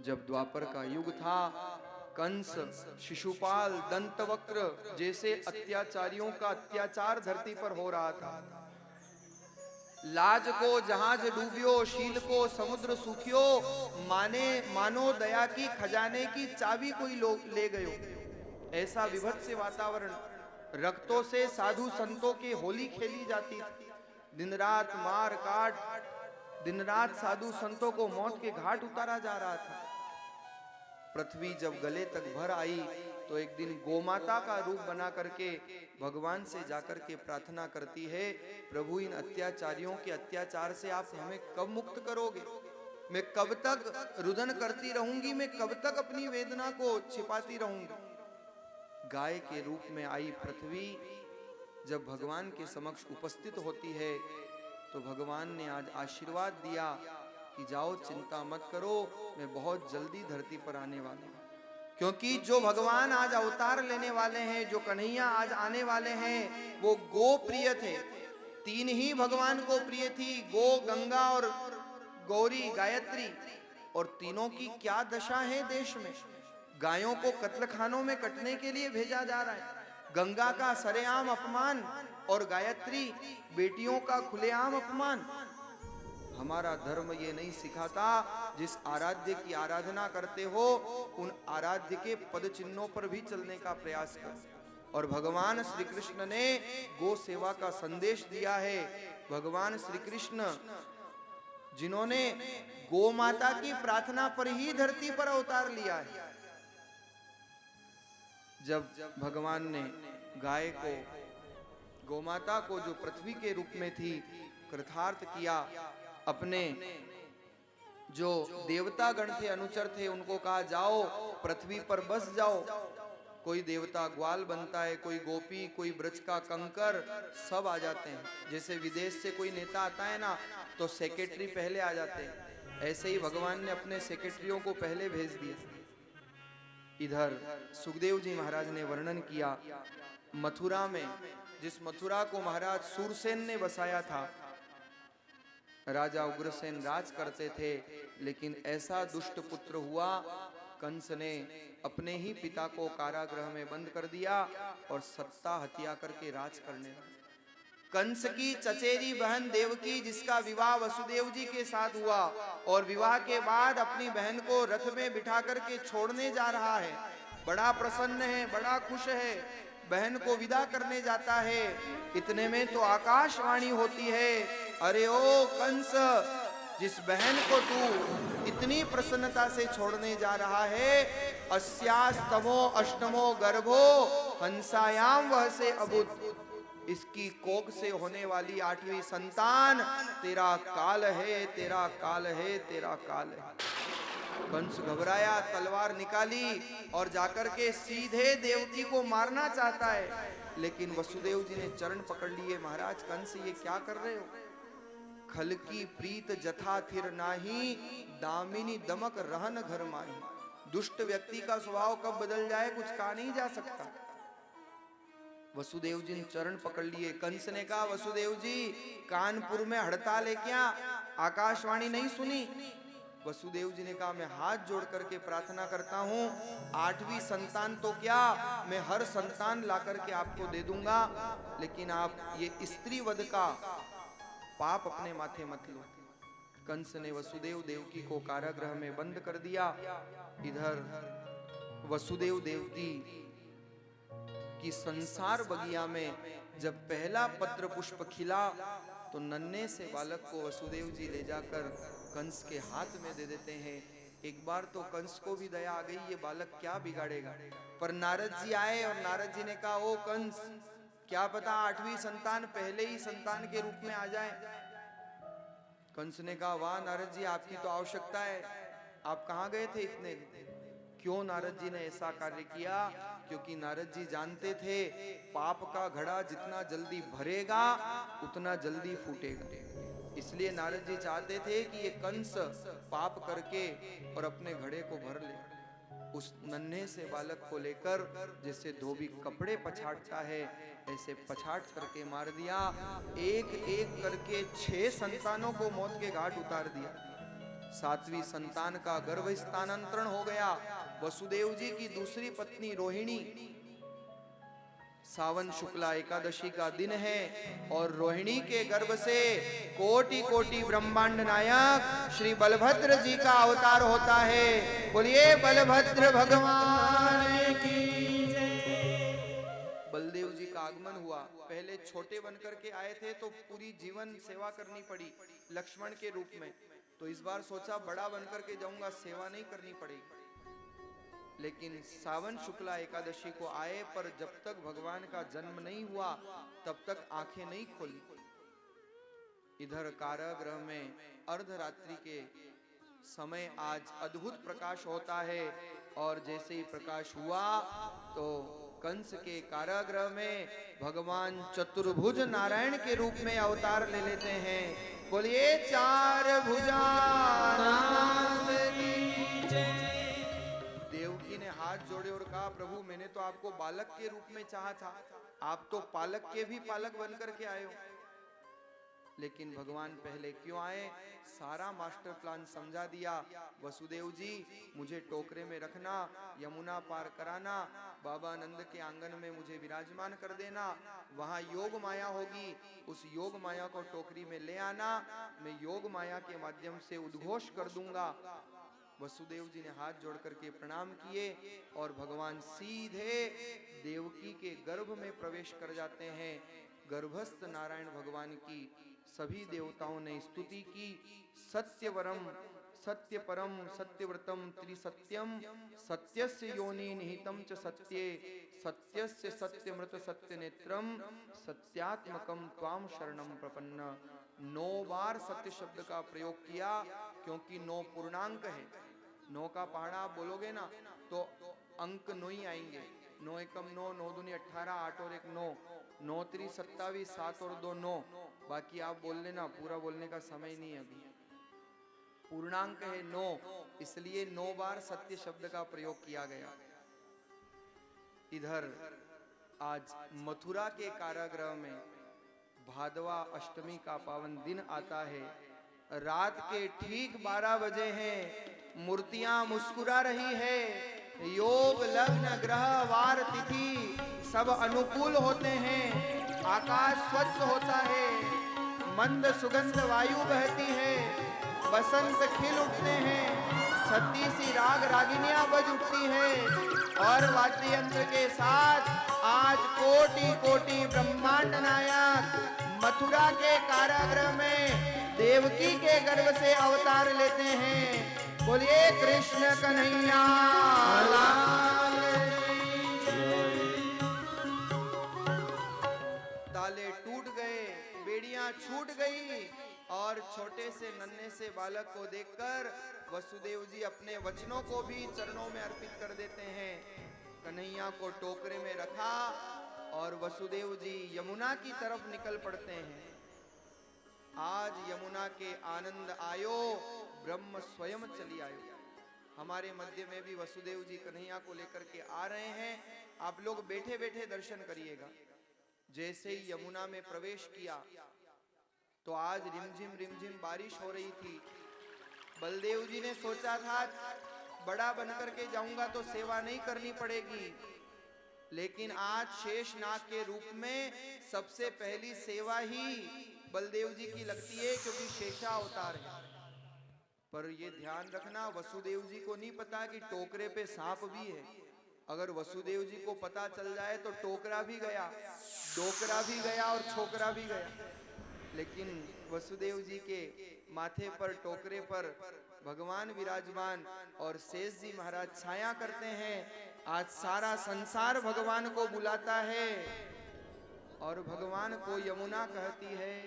जब द्वापर का युग था, कंस, शिशुपाल, दंतवक्र जैसे अत्याचारियों का अत्याचार धरती पर हो रहा था। लाज को जहाज डूबियो, शील को समुद्र सूखियो, मानो दया की खजाने की चाबी कोई लोग ले गयो। ऐसा विभत्स वातावरण, रक्तों से साधु संतों की होली खेली जाती थी। दिन रात मार काट, दिन रात साधु संतों को मौत के घाट उतारा जा रहा था। पृथ्वी जब गले तक भर आई तो एक दिन गोमाता का रूप बना करके भगवान से जाकर के प्रार्थना करती है, प्रभु इन अत्याचारियों के अत्याचार से आप हमें कब मुक्त करोगे? मैं कब तक रुदन करती रहूंगी, मैं कब तक अपनी वेदना को छिपाती रहूंगी। गाय के रूप में आई पृथ्वी जब भगवान के समक्ष उपस्थित होती है तो भगवान ने आज आशीर्वाद दिया कि जाओ, चिंता मत करो, मैं बहुत जल्दी धरती पर आने वाला हूं। क्योंकि जो भगवान आज अवतार लेने वाले हैं, जो कन्हैया आज आने वाले हैं, वो गो प्रिय थे। तीन ही भगवान को प्रिय थी, गो, गंगा और गौरी, गायत्री। और तीनों की क्या दशा है देश में। गायों को कत्लखानों में कटने के लिए भेजा जा रहा है, गंगा का सरेआम अपमान और गायत्री बेटियों का खुलेआम अपमान। हमारा धर्म ये नहीं सिखाता, जिस आराध्य की आराधना करते हो उन आराध्य के पद चिन्हों पर भी चलने का प्रयास कर। और भगवान श्री कृष्ण ने गो सेवा का संदेश दिया है। भगवान श्री कृष्ण जिन्होंने गो माता की प्रार्थना पर ही धरती पर अवतार लिया है। जब भगवान ने गाय को, गोमाता को जो पृथ्वी के रूप में थी, कृतार्थ किया, अपने जो देवता गण थे, अनुचर थे, उनको कहा जाओ पृथ्वी पर बस जाओ। कोई देवता ग्वाल बनता है, कोई गोपी, कोई ब्रज का कंकर, सब आ जाते हैं। जैसे विदेश से कोई नेता आता है ना तो सेक्रेटरी पहले आ जाते हैं, ऐसे ही भगवान ने अपने सेक्रेटरियों को पहले भेज दिया। इधर सुखदेव जी महाराज ने वर्णन किया मथुरा में, जिस मथुरा को महाराज सूरसेन ने बसाया था। राजा उग्रसेन राज करते थे, लेकिन ऐसा दुष्ट पुत्र हुआ, कंस ने अपने ही पिता को कारागृह में बंद कर दिया और सत्ता हत्या करके राज करने लगा। कंस की चचेरी बहन देवकी, जिसका विवाह वसुदेव जी के साथ हुआ और विवाह के बाद अपनी बहन को रथ में बिठा करके छोड़ने जा रहा है, बड़ा प्रसन्न है, बड़ा खुश है, बहन को विदा करने जाता है। इतने में तो आकाशवाणी होती है, अरे ओ कंस, जिस बहन को तू इतनी प्रसन्नता से छोड़ने जा रहा है, अस्यास्तमो अष्टमो गर्भो हंसायाम वह से अबुद्ध, इसकी कोख से होने वाली 8वीं संतान तेरा काल है, तेरा काल है, तेरा काल है। कंस घबराया, तलवार निकाली और जाकर के सीधे देवकी को मारना चाहता है, लेकिन वसुदेव जी ने चरण पकड़ लिए। महाराज कंस, ये क्या कर रहे हो? खल की प्रीत जथा थिर नाही, दामिनी दमक रहन घर माही। दुष्ट व्यक्ति का स्वभाव कब बदल जाए कुछ कहा नहीं जा सकता। वसुदेव जी ने चरण पकड़ लिए। कंस ने कहा, वसुदेव जी कानपुर में हड़ताल है क्या, आकाशवाणी नहीं सुनी? वसुदेव जी ने कहा, मैं हाथ जोड़ करके प्रार्थना करता हूँ, 8वीं संतान तो क्या, मैं हर संतान ला करके आपको दे दूंगा, लेकिन आप ये स्त्री वध का पाप अपने माथे मत लो। कंस ने वसुदेव देवकी को कारागृह में बंद कर दिया। इधर वसुदेव देवकी की संसार बगिया में जब पहला पत्र पुष्प खिला तो नन्हे से बालक को वसुदेव जी ले जाकर कंस के हाथ में दे देते हैं। एक बार तो कंस को भी दया आ गई, ये बालक क्या बिगाड़ेगा, पर नारद जी आए और नारद जी ने कहा, ओ कंस, क्या पता 8वीं संतान पहले ही संतान के रूप में आ जाए। कंस ने कहा, वाह नारद जी, आपकी तो आवश्यकता है, आप कहाँ गए थे इतने? क्यों नारद जी ने ऐसा कार्य किया? क्योंकि नारद जी जानते थे पाप का घड़ा जितना जल्दी भरेगा उतना जल्दी फूटेगा। इसलिए नारद जी चाहते थे कि ये कंस पाप करके और अपने घड़े को भर ले। उस नन्हे से बालक को लेकर जैसे धोबी कपड़े पछाड़ता है, ऐसे पछाड़ करके मार दिया। एक एक करके 6 संतानों को मौत के घाट उतार दिया। सातवीं संतान का गर्भ स्थानांतरण हो गया। वसुदेव जी की दूसरी पत्नी रोहिणी, सावन शुक्ला एकादशी का दिन है और रोहिणी के गर्भ से कोटि कोटि ब्रह्मांड नायक श्री बलभद्र जी का अवतार होता है। बोलिए बलभद्र भगवान की जय। बलदेव जी का आगमन हुआ। पहले छोटे बनकर के आए थे तो पूरी जीवन सेवा करनी पड़ी लक्ष्मण के रूप में, तो इस बार सोचा बड़ा बनकर के जाऊंगा, सेवा नहीं करनी पड़ेगी। लेकिन सावन शुक्ला एकादशी को आए, पर जब तक भगवान का जन्म नहीं हुआ तब तक आंखें नहीं खोली। इधर कारागृह में अर्धरात्रि के समय आज अद्भुत प्रकाश होता है और जैसे ही प्रकाश हुआ तो कंस के कारागृह में भगवान चतुर्भुज नारायण के रूप में अवतार ले लेते हैं। बोलिए चार भुजा नाथ की जय। देवकी ने हाथ जोड़े और कहा, प्रभु मैंने तो आपको बालक के रूप में चाहा था, आप तो पालक के भी पालक बनकर के आए हो। लेकिन भगवान पहले क्यों आए, सारा मास्टर प्लान समझा दिया। वसुदेव जी मुझे टोकरे में रखना, यमुना पार कराना, बाबा नंद के आंगन में मुझे विराजमान कर देना, वहां योग माया होगी, उस योग माया को टोकरी में ले आना, मैं योग माया के माध्यम से उद्घोष कर दूंगा। वसुदेव जी ने हाथ जोड़ करके प्रणाम किए और भगवान सीधे देवकी के गर्भ में प्रवेश कर जाते हैं। गर्भस्थ नारायण भगवान की सभी देवताओं ने स्तुति की। सत्यवरम सत्यपरम सत्यव्रतम त्रिसत्यम सत्यस्य योनि निहितम च सत्ये सत्यस्य सत्यमृत सत्यनेत्रम सत्यात्मकम त्वाम शरणम प्रपन्न। 9 बार सत्य शब्द का प्रयोग किया क्योंकि 9 पूर्णांक है। 9 का पहाड़ा आप बोलोगे ना तो अंक 9 ही आएंगे। 9 एकम 9, 9 दूनी 18, 8 और 1 9, 9 त्रि 27, 7 और 2 9। बाकी आप बोल लेना, पूरा बोलने का समय नहीं है अभी। पूर्णांक है 9, इसलिए 9 बार सत्य शब्द का प्रयोग किया गया। इधर आज मथुरा के कारागृह में भादवा अष्टमी का पावन दिन आता है। रात के ठीक 12 बजे हैं, मूर्तियां मुस्कुरा रही है। योग लग्न ग्रह वार तिथि सब अनुकूल होते हैं। आकाश स्वच्छ होता है, मंद सुगंध वायु बहती है, बसंत खिल उठते हैं, 36 राग रागिनियां बज उठती है और वाद्य यंत्र के साथ आज कोटि कोटि ब्रह्मांड नायक मथुरा के कारागृह में देवकी के गर्भ से अवतार लेते हैं। बोलिए कृष्ण कन्हैया लाल की। ताले टूट गए, बेड़ियां छूट गई और छोटे से नन्हे से बालक को देखकर वसुदेव जी अपने वचनों को भी चरणों में अर्पित कर देते हैं। कन्हैया को टोकरे में रखा और वसुदेव जी यमुना की तरफ निकल पड़ते हैं। आज यमुना के आनंद आयो, ब्रह्म स्वयं चली आयो। हमारे मध्य में भी वसुदेव जी कन्हैया को लेकर के आ रहे हैं। आप लोग बैठे बैठे दर्शन करिएगा। जैसे ही यमुना में प्रवेश किया तो आज रिमझिम बारिश हो रही थी। बलदेव जी ने सोचा था बड़ा बनकर के जाऊंगा तो सेवा नहीं करनी पड़ेगी, लेकिन आज शेषनाग के रूप में सबसे पहली सेवा ही बलदेव जी की लगती है क्योंकि शेषा अवतार है। पर ये ध्यान रखना, वसुदेव जी को नहीं पता कि टोकरे पे सांप भी है। अगर वसुदेव जी को पता चल जाए तो टोकरा भी गया, डोकरा भी गया और छोकरा भी गया। लेकिन वसुदेव जी के माथे पर टोकरे पर भगवान विराजमान और शेष जी महाराज छाया करते हैं। आज सारा संसार भगवान को बुलाता है और भगवान को यमुना कहती है।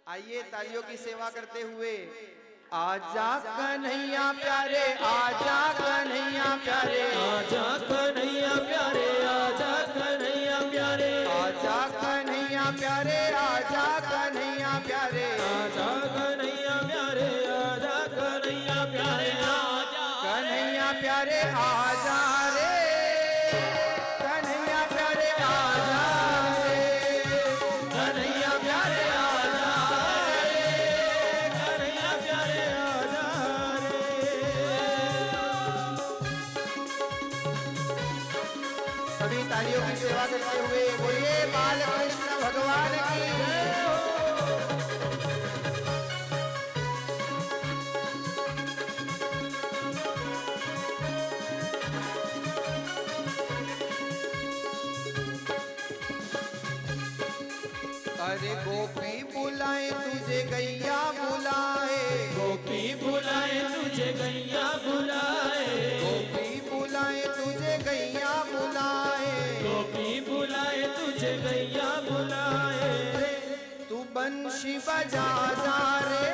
आइए तालियों की सेवा करते हुए आजा कन्हैया प्यारे, आजा कन्हैया प्यारे, आजा कन्हैया प्यारे, आजा कन्हैया प्यारे, आजा कन्हैया प्यारे, आजा कन्हैया प्यारे, आजा कन्हैया प्यारे, आजा कन्हैया प्यारे, आजा कन्हैया प्यारे आजा रे, कन्हैया प्यारे आजा रे, कन्हैया प्यारे आजा रे, कन्हैया सभी तालियों की सेवा करते हुए बोलिए बाल कृष्ण भगवान की जय हो। अरे गोपी बुलाए तुझे गैया बुलाए, गोपी बुलाए तुझे गैया बुलाए, गोपी बुलाए तुझे गैया बुलाए, गोपी बुलाए तुझे गैया बुलाए, तू बंशी बजा जा रे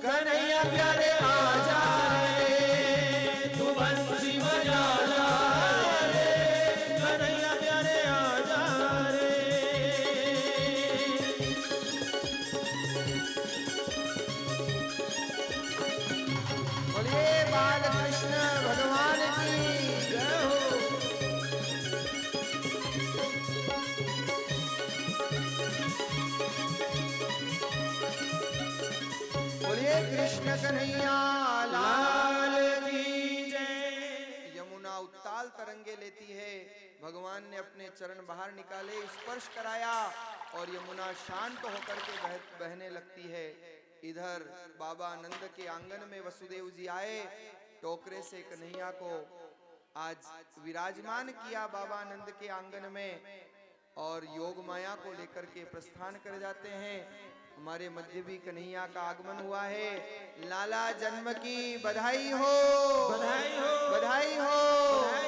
कन्हैया प्यारे आ जा रे, तू बंसी बजा जा रे, कन्हैया प्यारे आ जा रे। बोलिए बाल कृष्ण भगवान की जय हो। बोलिए कृष्ण कन्हैया लाल की जय। यमुना उत्ताल तरंगे लेती है, भगवान ने अपने चरण बाहर निकाले, स्पर्श कराया और यमुना शांत होकर के बहने लगती है। इधर बाबा नंद के आंगन में वसुदेव जी आए, टोकरे से कन्हैया को आज विराजमान किया बाबा नंद के आंगन में, और योग माया को लेकर के प्रस्थान कर जाते हैं। हमारे मध्य भी कन्हैया का आगमन हुआ है। लाला जन्म की बधाई हो, बधाई हो, बधाई हो। बधाई